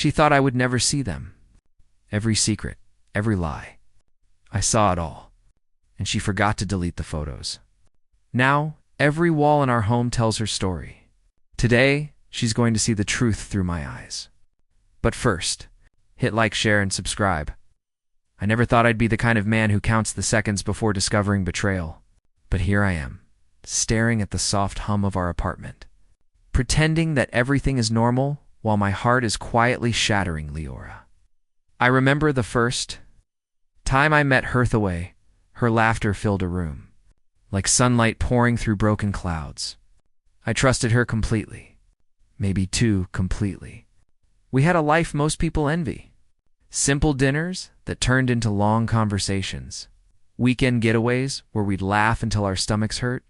She thought I would never see them. Every secret, every lie. I saw it all. And she forgot to delete the photos. Now, every wall in our home tells her story. Today, she's going to see the truth through my eyes. But first, hit like, share, and subscribe. I never thought I'd be the kind of man who counts the seconds before discovering betrayal. But here I am, staring at the soft hum of our apartment, pretending that everything is normal while my heart is quietly shattering Leora. I remember the first time I met Hathaway. Her laughter filled a room, like sunlight pouring through broken clouds. I trusted her completely, maybe too completely. We had a life most people envy. Simple dinners that turned into long conversations. Weekend getaways where we'd laugh until our stomachs hurt.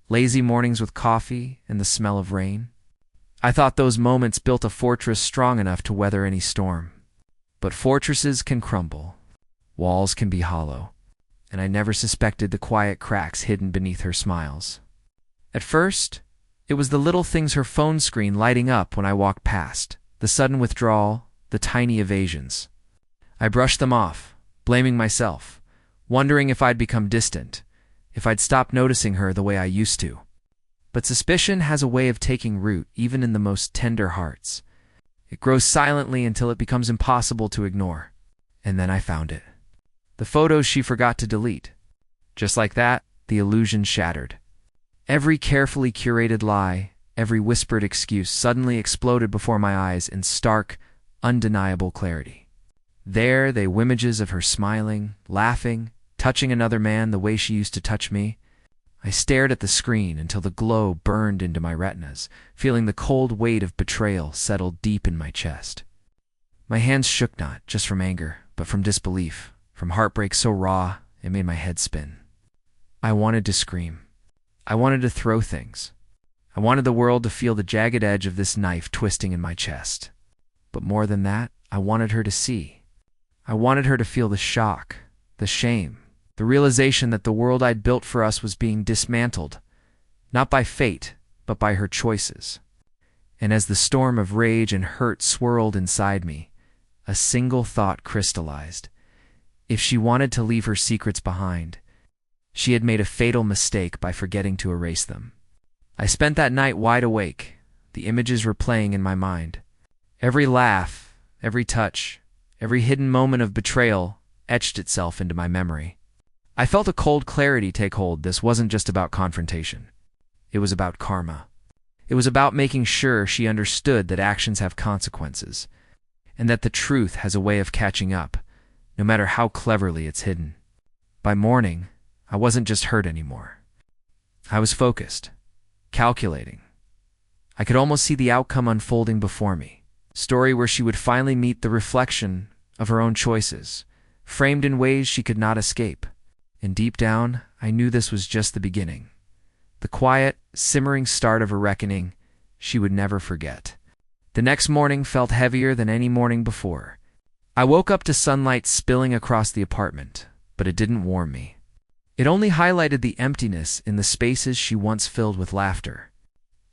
Lazy mornings with coffee and the smell of rain. I thought those moments built a fortress strong enough to weather any storm. But fortresses can crumble. Walls can be hollow. And I never suspected the quiet cracks hidden beneath her smiles. At first, it was the little things, her phone screen lighting up when I walked past, the sudden withdrawal, the tiny evasions. I brushed them off, blaming myself, wondering if I'd become distant, if I'd stopped noticing her the way I used to. But suspicion has a way of taking root even in the most tender hearts. It grows silently until it becomes impossible to ignore. And then I found it. The photos she forgot to delete. Just like that, the illusion shattered. Every carefully curated lie, every whispered excuse suddenly exploded before my eyes in stark, undeniable clarity. There they were, images of her smiling, laughing, touching another man the way she used to touch me. I stared at the screen until the glow burned into my retinas, feeling the cold weight of betrayal settle deep in my chest. My hands shook not just from anger, but from disbelief. From heartbreak so raw, it made my head spin. I wanted to scream. I wanted to throw things. I wanted the world to feel the jagged edge of this knife twisting in my chest. But more than that, I wanted her to see. I wanted her to feel the shock, the shame, the realization that the world I'd built for us was being dismantled, not by fate, but by her choices. And as the storm of rage and hurt swirled inside me, a single thought crystallized. If she wanted to leave her secrets behind, she had made a fatal mistake by forgetting to erase them. I spent that night wide awake, the images replaying in my mind. Every laugh, every touch, every hidden moment of betrayal etched itself into my memory. I felt a cold clarity take hold. This wasn't just about confrontation. It was about karma. It was about making sure she understood that actions have consequences, and that the truth has a way of catching up, no matter how cleverly it's hidden. By morning, I wasn't just hurt anymore. I was focused, calculating. I could almost see the outcome unfolding before me. A story where she would finally meet the reflection of her own choices, framed in ways she could not escape. And deep down, I knew this was just the beginning. The quiet, simmering start of a reckoning she would never forget. The next morning felt heavier than any morning before. I woke up to sunlight spilling across the apartment, but it didn't warm me. It only highlighted the emptiness in the spaces she once filled with laughter.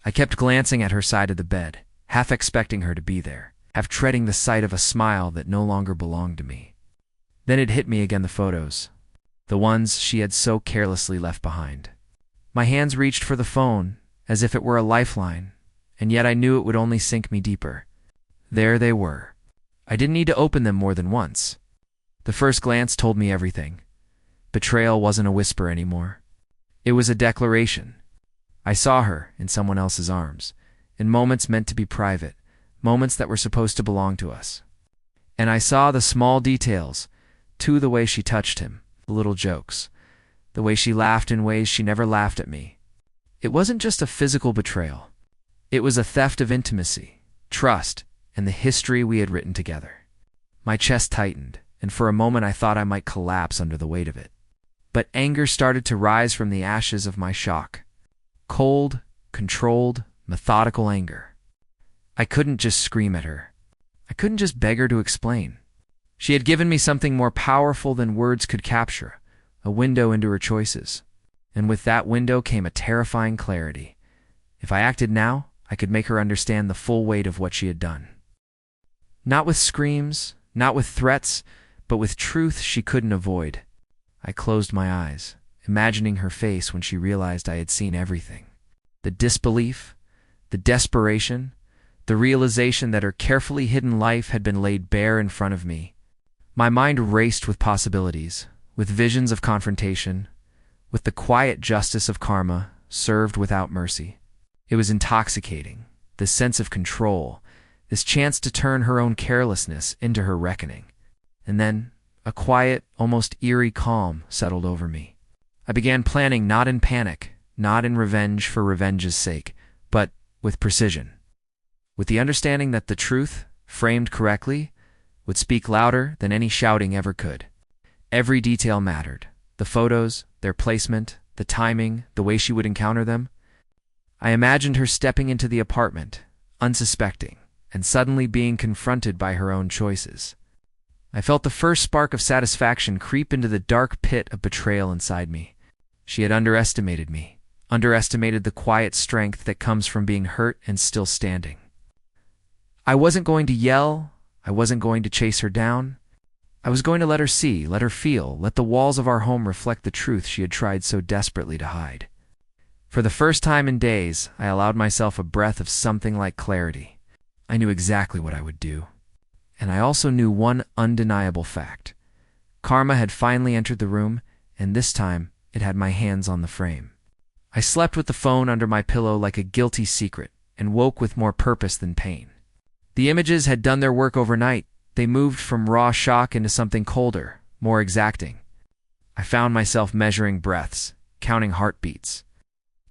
I kept glancing at her side of the bed, half expecting her to be there, half dreading the sight of a smile that no longer belonged to me. Then it hit me again, the photos, the ones she had so carelessly left behind. My hands reached for the phone, as if it were a lifeline, and yet I knew it would only sink me deeper. There they were. I didn't need to open them more than once. The first glance told me everything. Betrayal wasn't a whisper anymore. It was a declaration. I saw her in someone else's arms, in moments meant to be private, moments that were supposed to belong to us. And I saw the small details, too, the way she touched him, the little jokes, the way she laughed in ways she never laughed at me. It wasn't just a physical betrayal. It was a theft of intimacy, trust, and the history we had written together. My chest tightened, and for a moment I thought I might collapse under the weight of it. But anger started to rise from the ashes of my shock. Cold, controlled, methodical anger. I couldn't just scream at her. I couldn't just beg her to explain. She had given me something more powerful than words could capture, a window into her choices. And with that window came a terrifying clarity. If I acted now, I could make her understand the full weight of what she had done. Not with screams, not with threats, but with truth she couldn't avoid. I closed my eyes, imagining her face when she realized I had seen everything. The disbelief, the desperation, the realization that her carefully hidden life had been laid bare in front of me. My mind raced with possibilities, with visions of confrontation, with the quiet justice of karma served without mercy. It was intoxicating, this sense of control, this chance to turn her own carelessness into her reckoning. And then, a quiet, almost eerie calm settled over me. I began planning not in panic, not in revenge for revenge's sake, but with precision. With the understanding that the truth, framed correctly, would speak louder than any shouting ever could. Every detail mattered. The photos, their placement, the timing, the way she would encounter them. I imagined her stepping into the apartment, unsuspecting, and suddenly being confronted by her own choices. I felt the first spark of satisfaction creep into the dark pit of betrayal inside me. She had underestimated me, underestimated the quiet strength that comes from being hurt and still standing. I wasn't going to yell. I wasn't going to chase her down. I was going to let her see, let her feel, let the walls of our home reflect the truth she had tried so desperately to hide. For the first time in days, I allowed myself a breath of something like clarity. I knew exactly what I would do. And I also knew one undeniable fact. Karma had finally entered the room, and this time it had my hands on the frame. I slept with the phone under my pillow like a guilty secret, and woke with more purpose than pain. The images had done their work overnight. They moved from raw shock into something colder, more exacting. I found myself measuring breaths, counting heartbeats,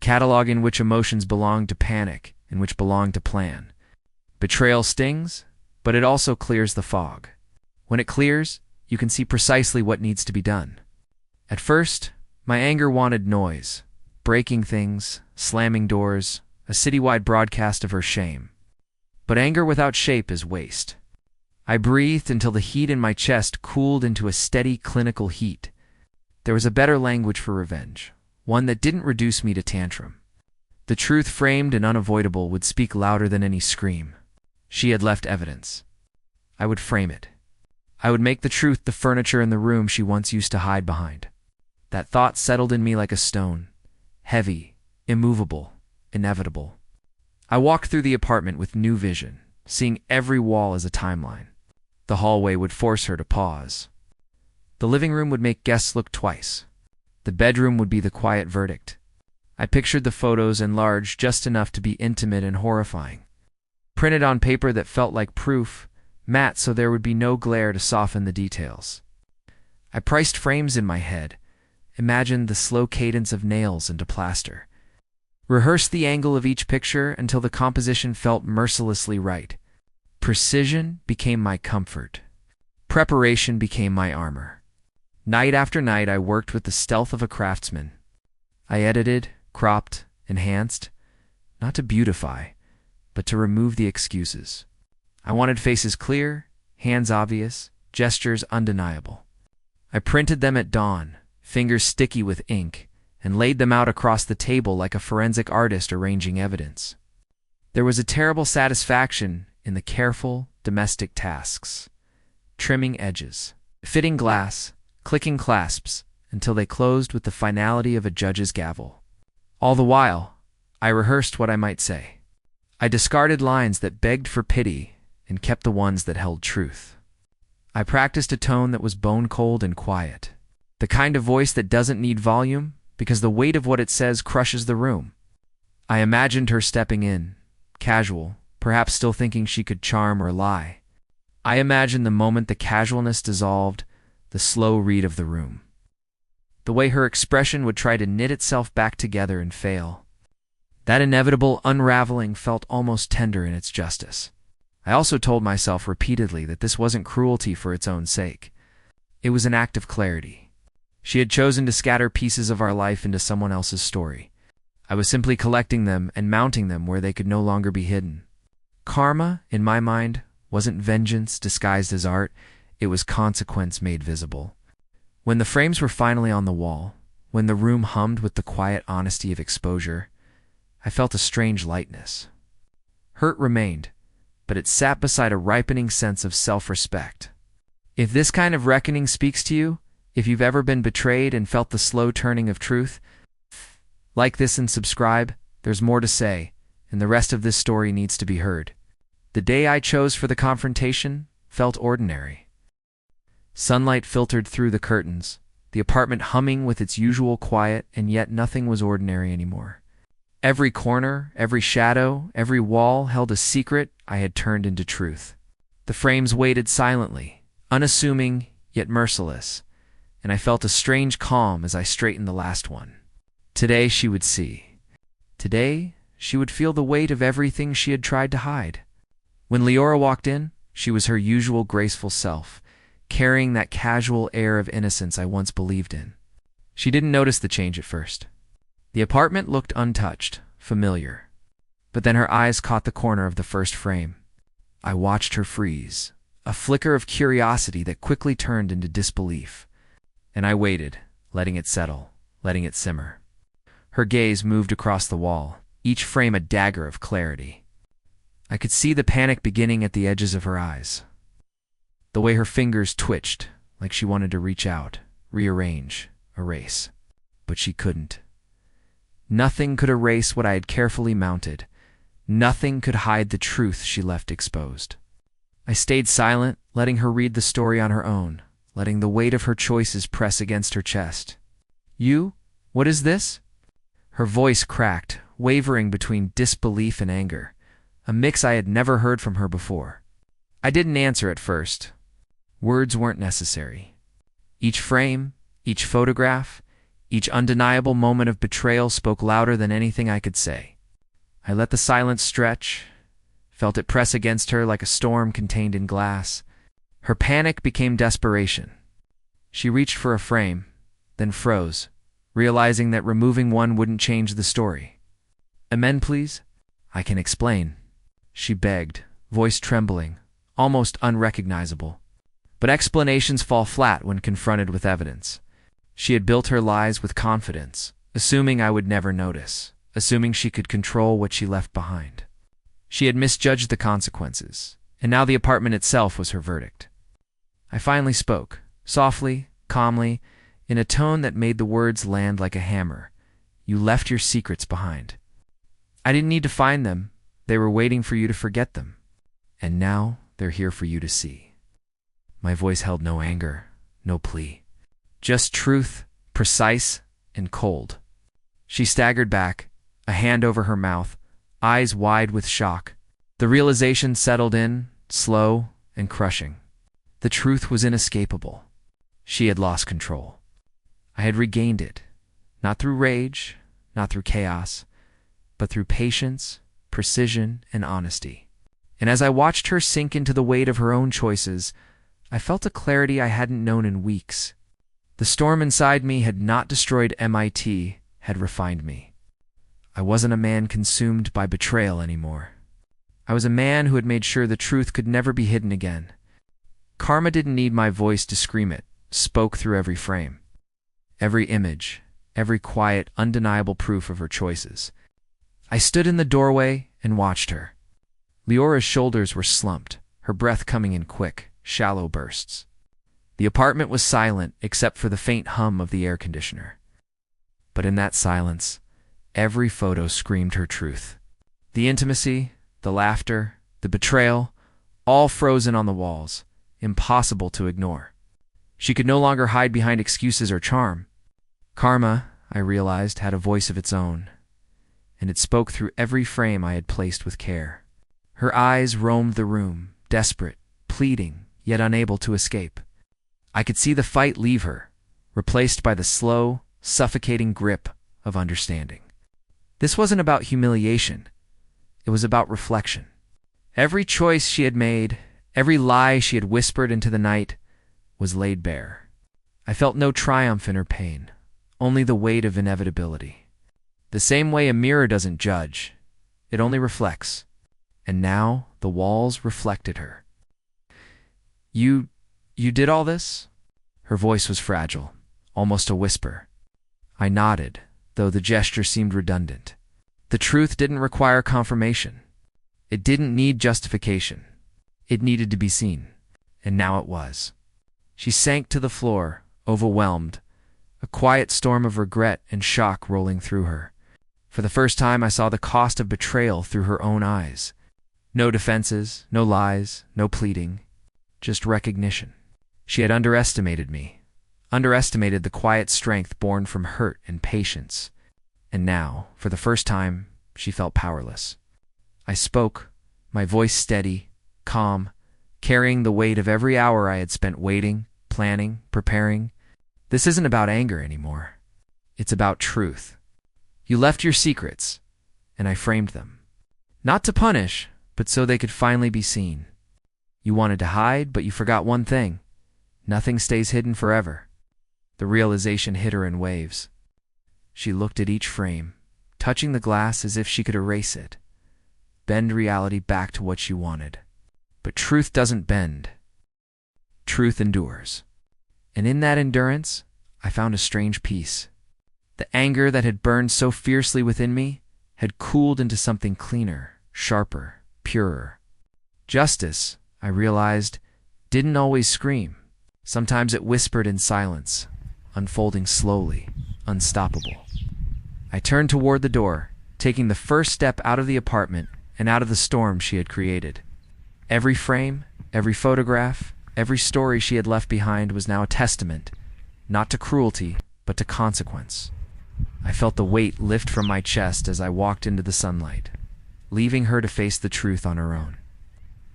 cataloging which emotions belonged to panic and which belonged to plan. Betrayal stings, but it also clears the fog. When it clears, you can see precisely what needs to be done. At first, my anger wanted noise, breaking things, slamming doors, a citywide broadcast of her shame. But anger without shape is waste. I breathed until the heat in my chest cooled into a steady clinical heat. There was a better language for revenge, one that didn't reduce me to tantrum. The truth framed and unavoidable would speak louder than any scream. She had left evidence. I would frame it. I would make the truth the furniture in the room she once used to hide behind. That thought settled in me like a stone, heavy, immovable, inevitable. I walked through the apartment with new vision, seeing every wall as a timeline. The hallway would force her to pause. The living room would make guests look twice. The bedroom would be the quiet verdict. I pictured the photos enlarged just enough to be intimate and horrifying. Printed on paper that felt like proof, matte so there would be no glare to soften the details. I priced frames in my head, imagined the slow cadence of nails into plaster. Rehearsed the angle of each picture until the composition felt mercilessly right. Precision became my comfort. Preparation became my armor. Night after night I worked with the stealth of a craftsman. I edited, cropped, enhanced, not to beautify, but to remove the excuses. I wanted faces clear, hands obvious, gestures undeniable. I printed them at dawn, fingers sticky with ink, and laid them out across the table like a forensic artist arranging evidence. There was a terrible satisfaction in the careful, domestic tasks. Trimming edges, fitting glass, clicking clasps, until they closed with the finality of a judge's gavel. All the while, I rehearsed what I might say. I discarded lines that begged for pity and kept the ones that held truth. I practiced a tone that was bone-cold and quiet, the kind of voice that doesn't need volume because the weight of what it says crushes the room. I imagined her stepping in, casual, perhaps still thinking she could charm or lie. I imagined the moment the casualness dissolved, the slow read of the room. The way her expression would try to knit itself back together and fail. That inevitable unraveling felt almost tender in its justice. I also told myself repeatedly that this wasn't cruelty for its own sake. It was an act of clarity. She had chosen to scatter pieces of our life into someone else's story. I was simply collecting them and mounting them where they could no longer be hidden. Karma, in my mind, wasn't vengeance disguised as art. It was consequence made visible. When the frames were finally on the wall, when the room hummed with the quiet honesty of exposure, I felt a strange lightness. Hurt remained, but it sat beside a ripening sense of self-respect. If this kind of reckoning speaks to you, if you've ever been betrayed and felt the slow turning of truth, like this and subscribe. There's more to say, and the rest of this story needs to be heard. The day I chose for the confrontation felt ordinary. Sunlight filtered through the curtains, the apartment humming with its usual quiet, and yet nothing was ordinary anymore. Every corner, every shadow, every wall held a secret I had turned into truth. The frames waited silently, unassuming yet merciless, and I felt a strange calm as I straightened the last one. Today she would see. Today she would feel the weight of everything she had tried to hide. When Leora walked in, she was her usual graceful self, carrying that casual air of innocence I once believed in. She didn't notice the change at first. The apartment looked untouched, familiar. But then her eyes caught the corner of the first frame. I watched her freeze, a flicker of curiosity that quickly turned into disbelief. And I waited, letting it settle, letting it simmer. Her gaze moved across the wall, each frame a dagger of clarity. I could see the panic beginning at the edges of her eyes. The way her fingers twitched, like she wanted to reach out, rearrange, erase. But she couldn't. Nothing could erase what I had carefully mounted. Nothing could hide the truth she left exposed. I stayed silent, letting her read the story on her own, letting the weight of her choices press against her chest. You? What is this? Her voice cracked, wavering between disbelief and anger, a mix I had never heard from her before. I didn't answer at first. Words weren't necessary. Each frame, each photograph, each undeniable moment of betrayal spoke louder than anything I could say. I let the silence stretch, felt it press against her like a storm contained in glass. Her panic became desperation. She reached for a frame, then froze, realizing that removing one wouldn't change the story. "Amend, please? I can explain," she begged, voice trembling, almost unrecognizable. But explanations fall flat when confronted with evidence. She had built her lies with confidence, assuming I would never notice, assuming she could control what she left behind. She had misjudged the consequences, and now the apartment itself was her verdict. I finally spoke, softly, calmly, in a tone that made the words land like a hammer. "You left your secrets behind. I didn't need to find them. They were waiting for you to forget them. And now they're here for you to see." My voice held no anger, no plea. Just truth, precise and cold. She staggered back, a hand over her mouth, eyes wide with shock. The realization settled in, slow and crushing. The truth was inescapable. She had lost control. I had regained it, not through rage, not through chaos, but through patience, precision, and honesty. And as I watched her sink into the weight of her own choices, I felt a clarity I hadn't known in weeks. The storm inside me had not destroyed MIT, had refined me. I wasn't a man consumed by betrayal anymore. I was a man who had made sure the truth could never be hidden again. Karma didn't need my voice to scream it, spoke through every frame. Every image, every quiet, undeniable proof of her choices. I stood in the doorway and watched her. Leora's shoulders were slumped, her breath coming in quick, shallow bursts. The apartment was silent except for the faint hum of the air conditioner. But in that silence, every photo screamed her truth. The intimacy, the laughter, the betrayal, all frozen on the walls, impossible to ignore. She could no longer hide behind excuses or charm. Karma, I realized, had a voice of its own, and it spoke through every frame I had placed with care. Her eyes roamed the room, desperate, pleading, yet unable to escape. I could see the fight leave her, replaced by the slow, suffocating grip of understanding. This wasn't about humiliation. It was about reflection. Every choice she had made, every lie she had whispered into the night, was laid bare. I felt no triumph in her pain, only the weight of inevitability. The same way a mirror doesn't judge, it only reflects. And now the walls reflected her. You did all this?" Her voice was fragile, almost a whisper. I nodded, though the gesture seemed redundant. The truth didn't require confirmation. It didn't need justification. It needed to be seen. And now it was. She sank to the floor, overwhelmed, a quiet storm of regret and shock rolling through her. For the first time, I saw the cost of betrayal through her own eyes. No defenses, no lies, no pleading, just recognition. She had underestimated me, underestimated the quiet strength born from hurt and patience. And now, for the first time, she felt powerless. I spoke, my voice steady, calm, carrying the weight of every hour I had spent waiting, planning, preparing. This isn't about anger anymore. It's about truth. You left your secrets, and I framed them. Not to punish, but so they could finally be seen. You wanted to hide, but you forgot one thing. Nothing stays hidden forever. The realization hit her in waves. She looked at each frame, touching the glass as if she could erase it, bend reality back to what she wanted. But truth doesn't bend. Truth endures. And in that endurance, I found a strange peace. The anger that had burned so fiercely within me had cooled into something cleaner, sharper, purer. Justice, I realized, didn't always scream. Sometimes it whispered in silence, unfolding slowly, unstoppable. I turned toward the door, taking the first step out of the apartment and out of the storm she had created. Every frame, every photograph, every story she had left behind was now a testament, not to cruelty, but to consequence. I felt the weight lift from my chest as I walked into the sunlight, leaving her to face the truth on her own.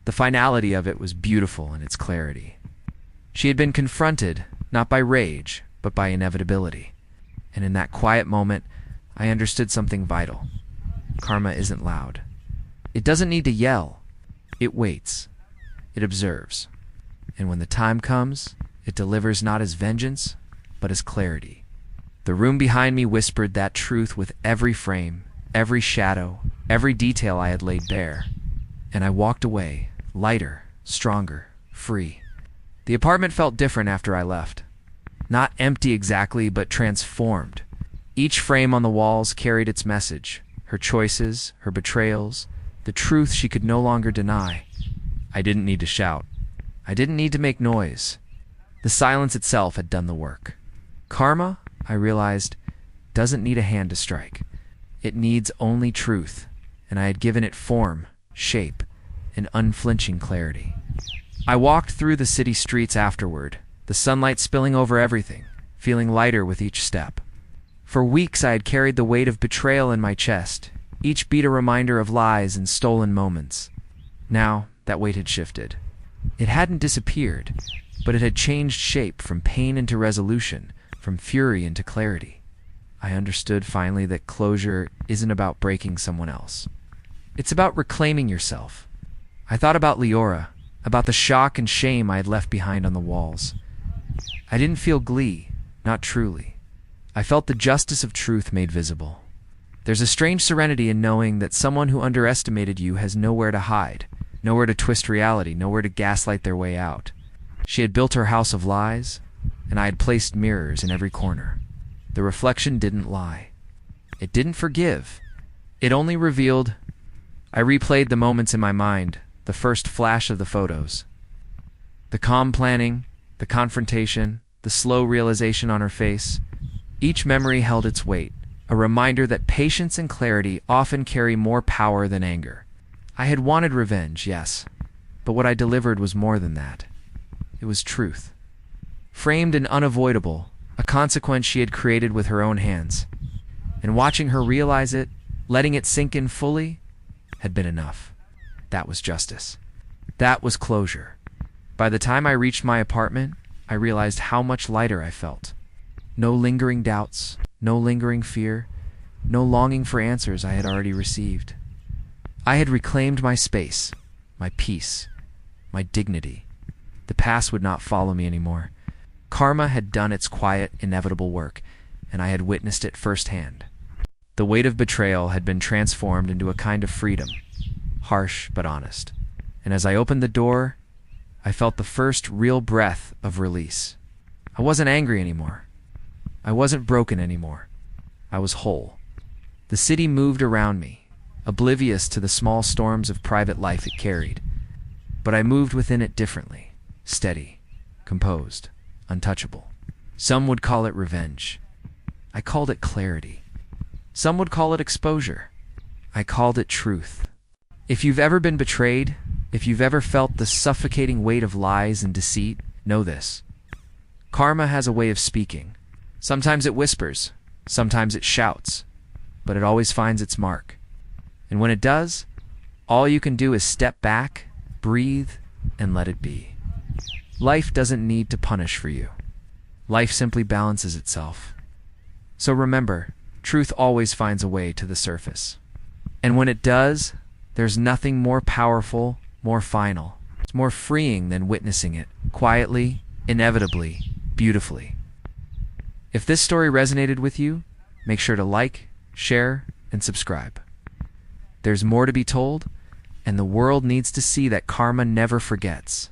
The finality of it was beautiful in its clarity. She had been confronted, not by rage, but by inevitability. And in that quiet moment, I understood something vital. Karma isn't loud. It doesn't need to yell. It waits. It observes. And when the time comes, it delivers not as vengeance, but as clarity. The room behind me whispered that truth with every frame, every shadow, every detail I had laid bare. And I walked away, lighter, stronger, free. The apartment felt different after I left. Not empty exactly, but transformed. Each frame on the walls carried its message, her choices, her betrayals, the truth she could no longer deny. I didn't need to shout. I didn't need to make noise. The silence itself had done the work. Karma, I realized, doesn't need a hand to strike. It needs only truth, and I had given it form, shape, and unflinching clarity. I walked through the city streets afterward, the sunlight spilling over everything, feeling lighter with each step. For weeks I had carried the weight of betrayal in my chest, each beat a reminder of lies and stolen moments. Now, that weight had shifted. It hadn't disappeared, but it had changed shape from pain into resolution, from fury into clarity. I understood finally that closure isn't about breaking someone else. It's about reclaiming yourself. I thought about Leora, about the shock and shame I had left behind on the walls. I didn't feel glee, not truly. I felt the justice of truth made visible. There's a strange serenity in knowing that someone who underestimated you has nowhere to hide, nowhere to twist reality, nowhere to gaslight their way out. She had built her house of lies, and I had placed mirrors in every corner. The reflection didn't lie. It didn't forgive. It only revealed. I replayed the moments in my mind, the first flash of the photos. The calm planning, the confrontation, the slow realization on her face. Each memory held its weight, a reminder that patience and clarity often carry more power than anger. I had wanted revenge, yes, but what I delivered was more than that. It was truth. Framed and unavoidable, a consequence she had created with her own hands. And watching her realize it, letting it sink in fully, had been enough. That was justice. That was closure. By the time I reached my apartment, I realized how much lighter I felt. No lingering doubts, no lingering fear, no longing for answers I had already received. I had reclaimed my space, my peace, my dignity. The past would not follow me anymore. Karma had done its quiet, inevitable work, and I had witnessed it firsthand. The weight of betrayal had been transformed into a kind of freedom, harsh but honest. And as I opened the door, I felt the first real breath of release. I wasn't angry anymore. I wasn't broken anymore. I was whole. The city moved around me, oblivious to the small storms of private life it carried. But I moved within it differently, steady, composed, untouchable. Some would call it revenge. I called it clarity. Some would call it exposure. I called it truth. If you've ever been betrayed, if you've ever felt the suffocating weight of lies and deceit, know this. Karma has a way of speaking. Sometimes it whispers, sometimes it shouts, but it always finds its mark. And when it does, all you can do is step back, breathe, and let it be. Life doesn't need to punish for you. Life simply balances itself. So remember, truth always finds a way to the surface. And when it does, there's nothing more powerful, more final, more freeing than witnessing it, quietly, inevitably, beautifully. If this story resonated with you, make sure to like, share, and subscribe. There's more to be told, and the world needs to see that karma never forgets.